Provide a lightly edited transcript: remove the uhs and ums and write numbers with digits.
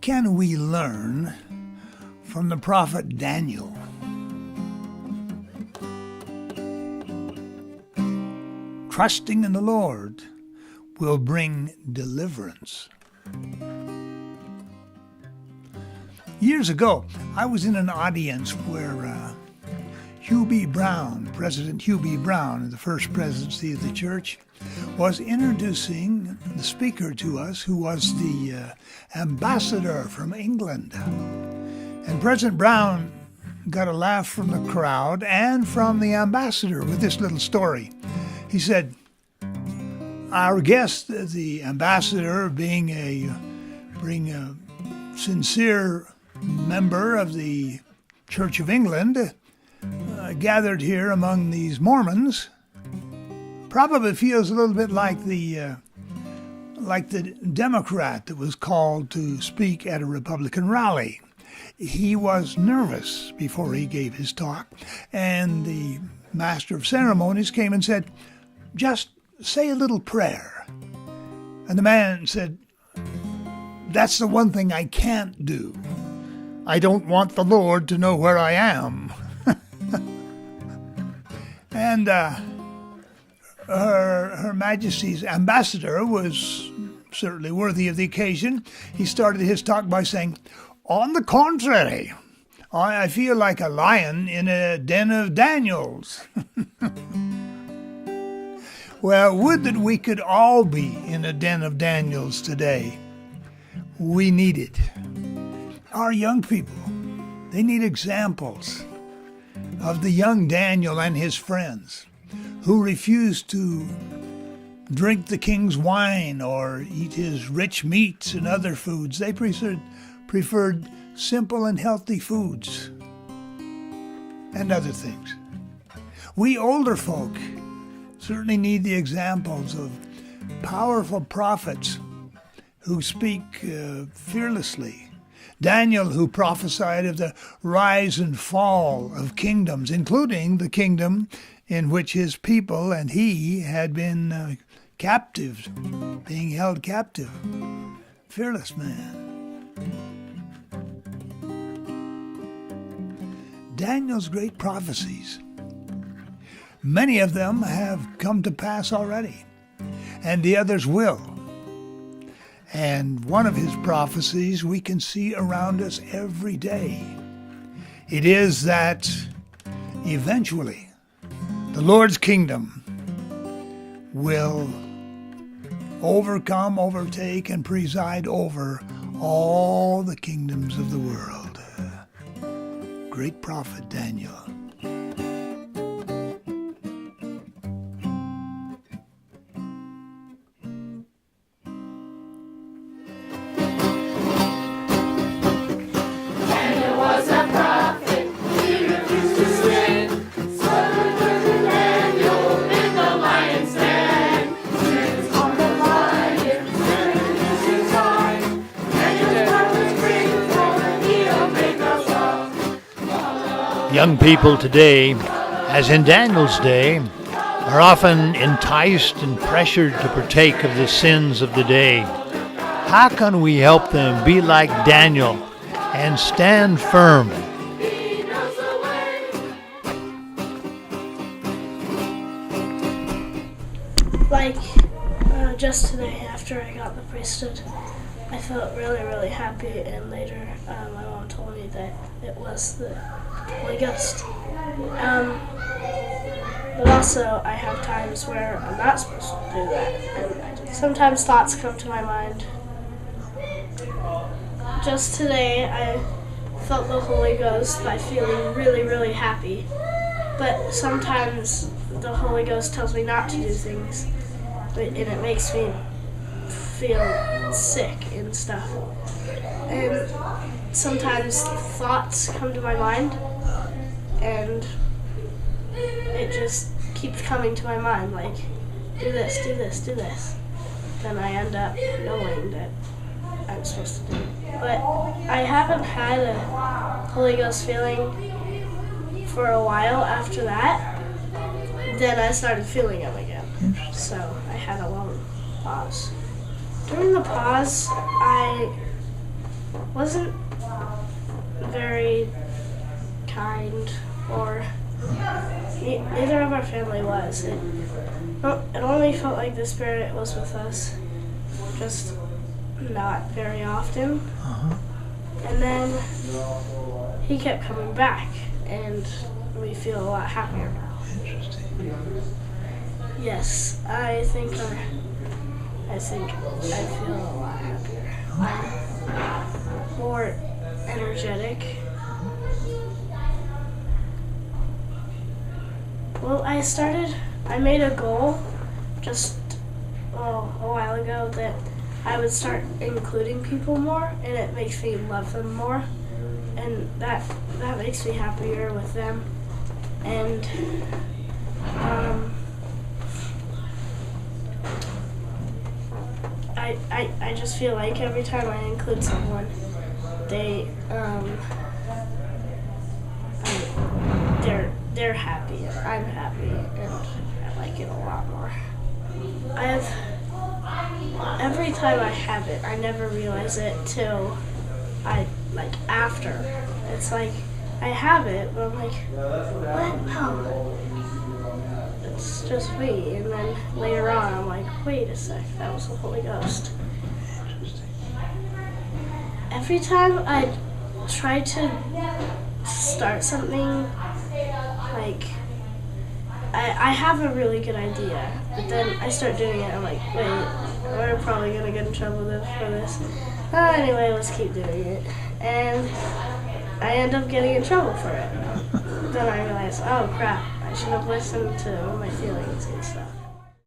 can we learn from the prophet Daniel? Trusting in the Lord will bring deliverance. Years ago, I was in an audience where Hugh B. Brown, President Hugh B. Brown, in the first presidency of the church, was introducing the speaker to us, who was the ambassador from England. And President Brown got a laugh from the crowd and from the ambassador with this little story. He said, our guest, the ambassador, being a sincere member of the Church of England, gathered here among these Mormons, probably feels a little bit like the Democrat that was called to speak at a Republican rally. He was nervous before he gave his talk, and the master of ceremonies came and said, just say a little prayer. And the man said, that's the one thing I can't do. I don't want the Lord to know where I am. And Her Majesty's ambassador was certainly worthy of the occasion. He started his talk by saying, on the contrary, I feel like a lion in a den of Daniels. Well, would that we could all be in a den of Daniels today. We need it. Our young people, they need examples of the young Daniel and his friends who refused to drink the king's wine or eat his rich meats and other foods. They preferred simple and healthy foods and other things. We older folk certainly need the examples of powerful prophets who speak fearlessly. Daniel, who prophesied of the rise and fall of kingdoms, including the kingdom in which his people and he had been captive, being held captive. Fearless man. Daniel's great prophecies, many of them have come to pass already, and the others will. And one of his prophecies we can see around us every day. It is that eventually the Lord's kingdom will overcome, overtake, and preside over all the kingdoms of the world. Great prophet Daniel. Young people today, as in Daniel's day, are often enticed and pressured to partake of the sins of the day. How can we help them be like Daniel and stand firm? Just today, after I got the priesthood, I felt really, really happy, and later my mom told me that it was the Holy Ghost. But also, I have times where I'm not supposed to do that, and sometimes thoughts come to my mind. Just today, I felt the Holy Ghost by feeling really, really happy. But sometimes the Holy Ghost tells me not to do things, and it makes me feel sick and stuff. And sometimes thoughts come to my mind, and it just keeps coming to my mind, like, do this, do this, do this. Then I end up knowing that I'm supposed to do it. But I haven't had a Holy Ghost feeling for a while after that. Then I started feeling him again. So I had a long pause. During the pause, I wasn't very kind, or neither of our family was. It only felt like the Spirit was with us, just not very often. And then he kept coming back, and we feel a lot happier now. Interesting. Yes, I think I feel a lot happier. I'm more energetic. Well, I made a goal just a while ago that I would start including people more, and it makes me love them more, and that makes me happier with them. And I just feel like every time I include someone, they're happy, and I'm happy, and I like it a lot more. Every time I have it, I never realize it till after. It's like I have it, but I'm like, what? No. It's just me. And then later on, I'm like, wait a sec, that was the Holy Ghost. Every time I try to start something, like, I have a really good idea, but then I start doing it, I'm like, wait, we're probably going to get in trouble for this. Anyway, let's keep doing it. And I end up getting in trouble for it. Then I realize, oh crap, I should have listened to my feelings and stuff.